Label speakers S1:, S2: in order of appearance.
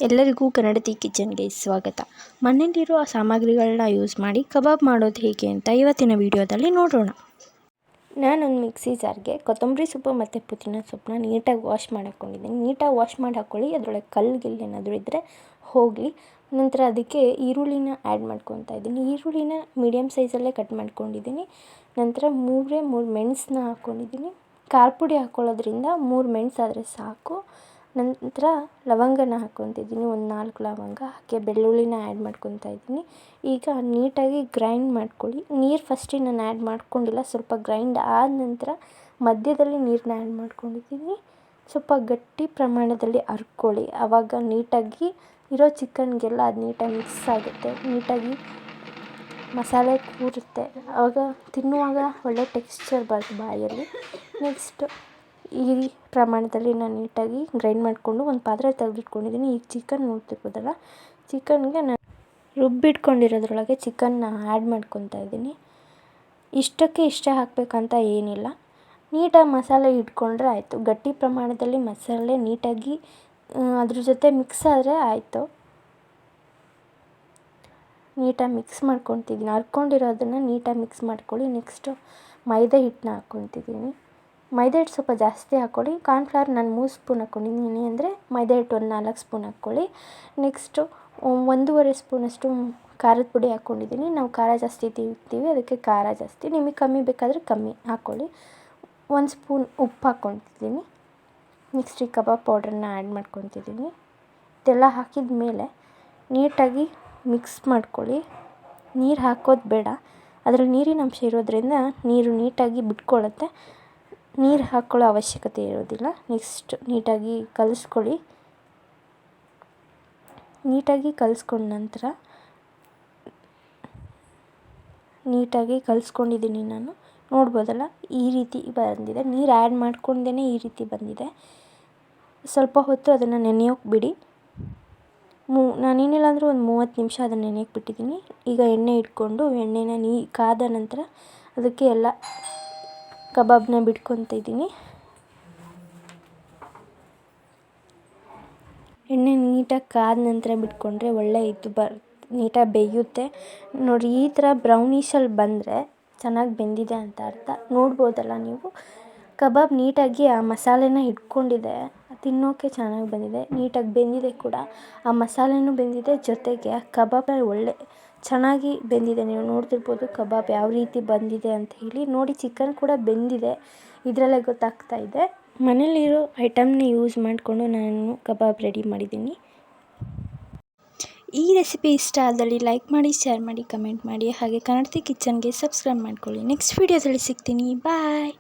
S1: ಎಲ್ಲರಿಗೂ ಕನ್ನಡತಿ ಕಿಚನ್ಗೆ ಸ್ವಾಗತ. ಮನೆಯಲ್ಲಿರುವ ಸಾಮಗ್ರಿಗಳನ್ನ ಯೂಸ್ ಮಾಡಿ ಕಬಾಬ್ ಮಾಡೋದು ಹೇಗೆ ಅಂತ ಇವತ್ತಿನ ವಿಡಿಯೋದಲ್ಲಿ ನೋಡೋಣ. ನಾನೊಂದು ಮಿಕ್ಸಿ ಜಾರ್ಗೆ ಕೊತ್ತಂಬರಿ ಸೊಪ್ಪು ಮತ್ತು ಪುದೀನ ಸೊಪ್ಪನ್ನ ನೀಟಾಗಿ ವಾಶ್ ಮಾಡಿ ಹಾಕ್ಕೊಂಡಿದ್ದೀನಿ. ನೀಟಾಗಿ ವಾಶ್ ಮಾಡಿ ಹಾಕ್ಕೊಳ್ಳಿ, ಅದರೊಳಗೆ ಕಲ್ಲು ಏನಾದರೂ ಇದ್ದರೆ ಹೋಗಲಿ. ನಂತರ ಅದಕ್ಕೆ ಈರುಳ್ಳಿನ ಆ್ಯಡ್ ಮಾಡ್ಕೊತಾ ಇದ್ದೀನಿ. ಈರುಳ್ಳಿನ ಮೀಡಿಯಮ್ ಸೈಜಲ್ಲೇ ಕಟ್ ಮಾಡ್ಕೊಂಡಿದ್ದೀನಿ. ನಂತರ ಮೂರು ಮೆಣಸನ್ನ ಹಾಕ್ಕೊಂಡಿದ್ದೀನಿ. ಖಾರ ಪುಡಿ ಹಾಕ್ಕೊಳ್ಳೋದ್ರಿಂದ 3 ಮೆಣಸಾದರೆ ಸಾಕು. ನಂತರ ಲವಂಗನ ಹಾಕ್ಕೊತಿದ್ದೀನಿ, ಒಂದು 4 ಲವಂಗ ಹಾಕಿ ಬೆಳ್ಳುಳ್ಳಿನ ಆ್ಯಡ್ ಮಾಡ್ಕೊತಾ ಇದ್ದೀನಿ. ಈಗ ನೀಟಾಗಿ ಗ್ರೈಂಡ್ ಮಾಡ್ಕೊಳ್ಳಿ. ನೀರು ಫಸ್ಟಿಗೆ ನಾನು ಆ್ಯಡ್ ಮಾಡ್ಕೊಂಡಿಲ್ಲ, ಸ್ವಲ್ಪ ಗ್ರೈಂಡ್ ಆದ ನಂತರ ಮಧ್ಯದಲ್ಲಿ ನೀರನ್ನ ಆ್ಯಡ್ ಮಾಡ್ಕೊಂಡಿದ್ದೀನಿ. ಸ್ವಲ್ಪ ಗಟ್ಟಿ ಪ್ರಮಾಣದಲ್ಲಿ ಹರ್ಕೊಳ್ಳಿ, ಆವಾಗ ನೀಟಾಗಿ ಇರೋ ಚಿಕನ್ಗೆಲ್ಲ ಅದು ನೀಟಾಗಿ ಮಿಕ್ಸ್ ಆಗುತ್ತೆ, ನೀಟಾಗಿ ಮಸಾಲೆ ಕೂರುತ್ತೆ, ಆವಾಗ ತಿನ್ನುವಾಗ ಒಳ್ಳೆ ಟೆಕ್ಸ್ಚರ್ ಬರುತ್ತೆ ಬಾಯಲ್ಲಿ. ನೆಕ್ಸ್ಟ್ ಈ ಪ್ರಮಾಣದಲ್ಲಿ ನಾನು ನೀಟಾಗಿ ಗ್ರೈಂಡ್ ಮಾಡಿಕೊಂಡು ಒಂದು ಪಾತ್ರೆ ತೆಗೆದಿಟ್ಕೊಂಡಿದ್ದೀನಿ. ಈಗ ಚಿಕನ್ ನೋಡ್ತಿರ್ಬೋದಲ್ಲ, ಚಿಕನ್ಗೆ ನಾನು ರುಬ್ಬಿಟ್ಕೊಂಡಿರೋದ್ರೊಳಗೆ ಚಿಕನ್ನ ಆ್ಯಡ್ ಮಾಡ್ಕೊತಾ ಇದ್ದೀನಿ. ಇಷ್ಟೇ ಹಾಕಬೇಕಂತ ಏನಿಲ್ಲ, ನೀಟಾಗಿ ಮಸಾಲೆ ಇಟ್ಕೊಂಡ್ರೆ ಆಯಿತು. ಗಟ್ಟಿ ಪ್ರಮಾಣದಲ್ಲಿ ಮಸಾಲೆ ನೀಟಾಗಿ ಅದ್ರ ಜೊತೆ ಮಿಕ್ಸ್ ಆದರೆ ಆಯಿತು. ನೀಟಾಗಿ ಮಿಕ್ಸ್ ಮಾಡ್ಕೊತಿದ್ದೀನಿ, ಹರ್ಕೊಂಡಿರೋದನ್ನು ನೀಟಾಗಿ ಮಿಕ್ಸ್ ಮಾಡ್ಕೊಳ್ಳಿ. ನೆಕ್ಸ್ಟು ಮೈದಾ ಹಿಟ್ಟನ್ನ ಹಾಕ್ಕೊತಿದ್ದೀನಿ. ಮೈದಾ ಹಿಟ್ಟು ಸ್ವಲ್ಪ ಜಾಸ್ತಿ ಹಾಕ್ಕೊಳ್ಳಿ. ಕಾರ್ನ್ಫ್ಲವರ್ ನಾನು 3 ಸ್ಪೂನ್ ಹಾಕ್ಕೊಂಡಿದ್ದೀನಿ, ಅಂದರೆ ಮೈದಾ ಹಿಟ್ಟು ಒಂದು 4 ಸ್ಪೂನ್ ಹಾಕ್ಕೊಳ್ಳಿ. ನೆಕ್ಸ್ಟು 1.5 ಸ್ಪೂನಷ್ಟು ಖಾರದ ಪುಡಿ ಹಾಕ್ಕೊಂಡಿದ್ದೀನಿ. ನಾವು ಖಾರ ಜಾಸ್ತಿ ತಿಂತೀವಿ, ಅದಕ್ಕೆ ಖಾರ ಜಾಸ್ತಿ. ನಿಮಗೆ ಕಮ್ಮಿ ಬೇಕಾದರೆ ಕಮ್ಮಿ ಹಾಕ್ಕೊಳ್ಳಿ. 1 ಸ್ಪೂನ್ ಉಪ್ಪು ಹಾಕ್ಕೊತಿದ್ದೀನಿ. ನೆಕ್ಸ್ಟ್ ಈ ಕಬಾಬ್ ಪೌಡ್ರನ್ನ ಆ್ಯಡ್ ಮಾಡ್ಕೊತಿದ್ದೀನಿ. ಇದೆಲ್ಲ ಹಾಕಿದ ಮೇಲೆ ನೀಟಾಗಿ ಮಿಕ್ಸ್ ಮಾಡ್ಕೊಳ್ಳಿ. ನೀರು ಹಾಕೋದು ಬೇಡ, ಅದರಲ್ಲಿ ನೀರಿನ ಅಂಶ ಇರೋದ್ರಿಂದ ನೀರು ನೀಟಾಗಿ ಬಿಟ್ಕೊಳ್ಳುತ್ತೆ, ನೀರು ಹಾಕ್ಕೊಳ್ಳೋ ಅವಶ್ಯಕತೆ ಇರೋದಿಲ್ಲ. ನೆಕ್ಸ್ಟ್ ನೀಟಾಗಿ ಕಲಿಸ್ಕೊಳ್ಳಿ. ನೀಟಾಗಿ ಕಲಿಸ್ಕೊಂಡ ನಂತರ ನೀಟಾಗಿ ಕಲಿಸ್ಕೊಂಡಿದ್ದೀನಿ ನಾನು, ನೋಡ್ಬೋದಲ್ಲ ಈ ರೀತಿ ಬಂದಿದೆ. ನೀರು ಆ್ಯಡ್ ಮಾಡ್ಕೊಂಡೇ ಈ ರೀತಿ ಬಂದಿದೆ. ಸ್ವಲ್ಪ ಹೊತ್ತು ಅದನ್ನು ನೆನೆಯೋಕೆ ಬಿಡಿ. ನಾನೇನಿಲ್ಲ ಅಂದರೂ ಒಂದು 30 ನಿಮಿಷ ಅದನ್ನು ನೆನೆಯೋಕೆ ಬಿಟ್ಟಿದ್ದೀನಿ. ಈಗ ಎಣ್ಣೆ ಇಟ್ಕೊಂಡು ಎಣ್ಣೆನ ಕಾದ ನಂತರ ಅದಕ್ಕೆ ಎಲ್ಲ ಕಬಾಬ್ನ ಬಿಟ್ಕೊತಿದ್ದೀನಿ. ಎಣ್ಣೆ ನೀಟಾಗಿ ಕಾದ ನಂತರ ಬಿಟ್ಕೊಂಡ್ರೆ ಒಳ್ಳೆ ನೀಟಾಗಿ ಬೇಯುತ್ತೆ. ನೋಡಿ, ಈ ಥರ ಬ್ರೌನಿಷಲ್ಲಿ ಬಂದರೆ ಚೆನ್ನಾಗಿ ಬೆಂದಿದೆ ಅಂತ ಅರ್ಥ. ನೋಡ್ಬೋದಲ್ಲ ನೀವು, ಕಬಾಬ್ ನೀಟಾಗಿ ಆ ಮಸಾಲೆನ ಹಿಡ್ಕೊಂಡಿದೆ, ತಿನ್ನೋಕ್ಕೆ ಚೆನ್ನಾಗಿ ಬಂದಿದೆ, ನೀಟಾಗಿ ಬೆಂದಿದೆ ಕೂಡ. ಆ ಮಸಾಲೆನೂ ಬೆಂದಿದೆ, ಜೊತೆಗೆ ಕಬಾಬ್ ಒಳ್ಳೆ ಚೆನ್ನಾಗಿ ಬೆಂದಿದೆ. ನೀವು ನೋಡ್ತಿರ್ಬೋದು ಕಬಾಬ್ ಯಾವ ರೀತಿ ಬಂದಿದೆ ಅಂತ ಹೇಳಿ. ನೋಡಿ, ಚಿಕನ್ ಕೂಡ ಬೆಂದಿದೆ, ಇದರಲ್ಲೇ ಗೊತ್ತಾಗ್ತಾ ಇದೆ. ಮನೇಲಿರೋ ಐಟಮ್ನ ಯೂಸ್ ಮಾಡಿಕೊಂಡು ನಾನು ಕಬಾಬ್ ರೆಡಿ ಮಾಡಿದ್ದೀನಿ. ಈ ರೆಸಿಪಿ ಇಷ್ಟ ಆದಲ್ಲಿ ಲೈಕ್ ಮಾಡಿ, ಶೇರ್ ಮಾಡಿ, ಕಮೆಂಟ್ ಮಾಡಿ, ಹಾಗೆ ಕನ್ನಡತಿ ಕಿಚನ್ಗೆ ಸಬ್ಸ್ಕ್ರೈಬ್ ಮಾಡ್ಕೊಳ್ಳಿ. ನೆಕ್ಸ್ಟ್ ವಿಡಿಯೋದಲ್ಲಿ ಸಿಗ್ತೀನಿ. ಬಾಯ್.